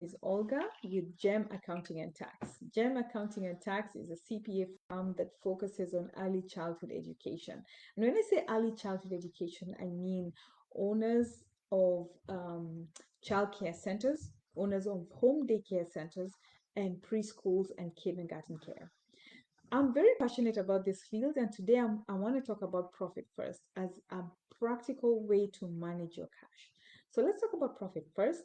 Is Olga with GEM Accounting and Tax. GEM Accounting and Tax is a CPA firm that focuses on early childhood education. And when I say early childhood education, I mean owners of childcare centers, owners of home daycare centers, and preschools and kindergarten care. I'm very passionate about this field, and today I want to talk about Profit First as a practical way to manage your cash. So let's talk about Profit First.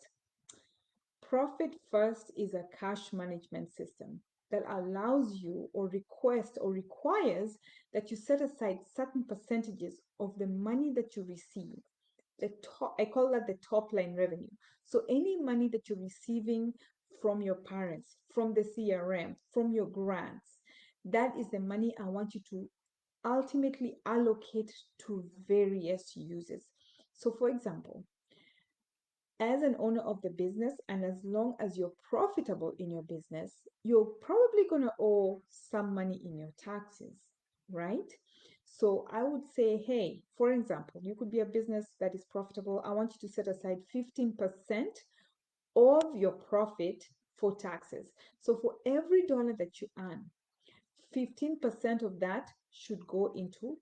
Profit First is a cash management system that allows you or requests or requires that you set aside certain percentages of the money that you receive. I call that the top line revenue. So any money that you're receiving from your parents, from the CRM, from your grants, that is the money I want you to ultimately allocate to various uses. So for example, as an owner of the business, and as long as you're profitable in your business, you're probably going to owe some money in your taxes, right? So I would say, hey, for example, you could be a business that is profitable. I want you to set aside 15% of your profit for taxes. So for every dollar that you earn, 15% of that should go into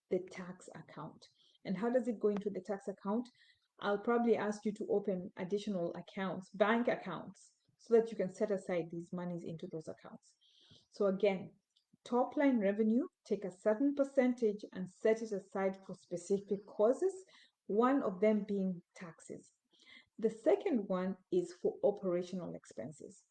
the tax account. And how does it go into the tax account? I'll probably ask you to open additional accounts, bank accounts, so that you can set aside these monies into those accounts. So again, top line revenue, take a certain percentage and set it aside for specific causes, one of them being taxes. The second one is for operational expenses.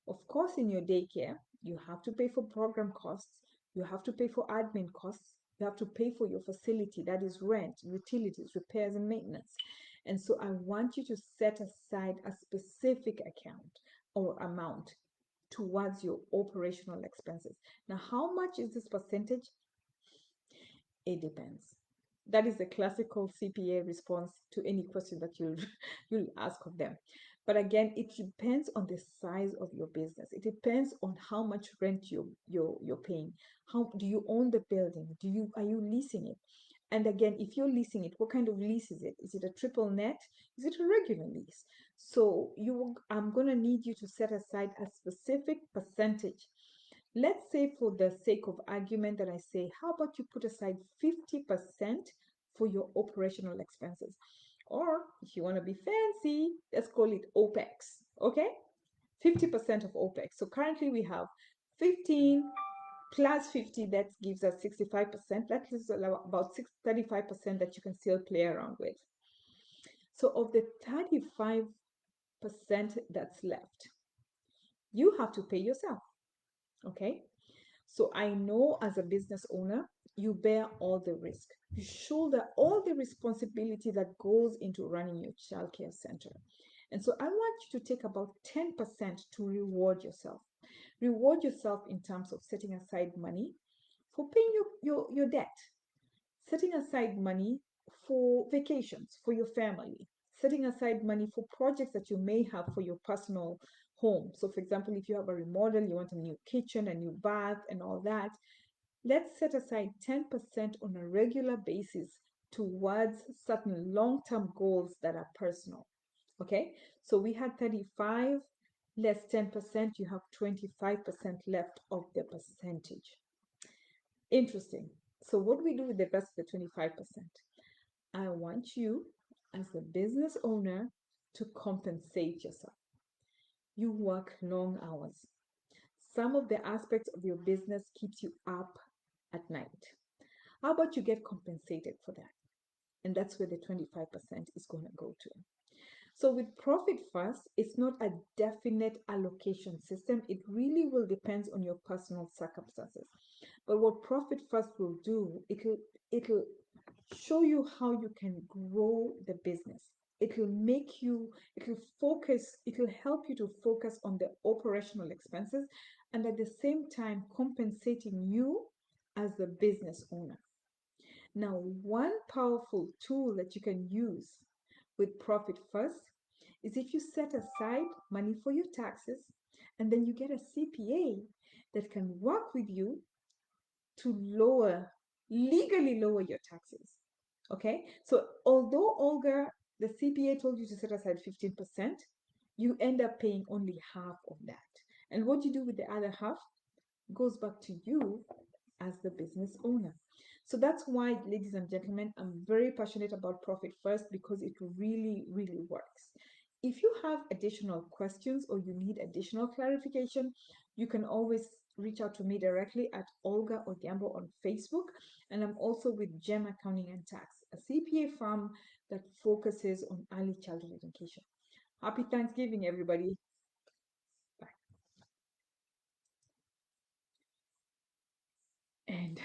Of course, in your daycare, you have to pay for program costs, you have to pay for admin costs, you have to pay for your facility, that is rent, utilities, repairs, and maintenance. And so I want you to set aside a specific account or amount towards your operational expenses. Now, how much is this percentage? It depends. That is the classical CPA response to any question that you'll ask of them. But again, it depends on the size of your business. It depends on how much rent you're paying. How do you own the building? Are you leasing it? And again, if you're leasing it, what kind of lease is it? Is it a triple net? Is it a regular lease? So I'm gonna need you to set aside a specific percentage. Let's say for the sake of argument that I say, how about you put aside 50% for your operational expenses? Or if you want to be fancy, let's call it OPEX, okay? 50% of OPEX. So currently we have 15 plus 50, that gives us 65%. That is about 35% that you can still play around with. So of the 35% that's left, you have to pay yourself, okay? So I know as a business owner, you bear all the risk. You shoulder all the responsibility that goes into running your childcare center. And so I want you to take about 10% to reward yourself. Reward yourself in terms of setting aside money for paying your debt, setting aside money for vacations for your family, setting aside money for projects that you may have for your personal home. So for example, if you have a remodel, you want a new kitchen, a new bath, and all that, let's set aside 10% on a regular basis towards certain long-term goals that are personal. Okay, so we had 35 less 10%, you have 25% left of the percentage. Interesting. So what do we do with the rest of the 25%? I want you as a business owner to compensate yourself. You work long hours. Some of the aspects of your business keeps you up at night. How about you get compensated for that? And that's where the 25% is going to go to. So with Profit First, it's not a definite allocation system. It really will depend on your personal circumstances. But what Profit First will do, it'll show you how you can grow the business. It'll help you to focus on the operational expenses and at the same time compensating you as the business owner. Now, one powerful tool that you can use with Profit First is if you set aside money for your taxes and then you get a CPA that can work with you to legally lower your taxes. Okay, so although Olga, the CPA told you to set aside 15%, you end up paying only half of that. And what you do with the other half goes back to you as the business owner. So that's why, ladies and gentlemen, I'm very passionate about profit first because it really, really works. If you have additional questions or you need additional clarification, you can always reach out to me directly at Olga Odhiambo on Facebook. And I'm also with Gem Accounting and Tax, a CPA firm that focuses on early childhood education. Happy Thanksgiving, everybody. Bye. And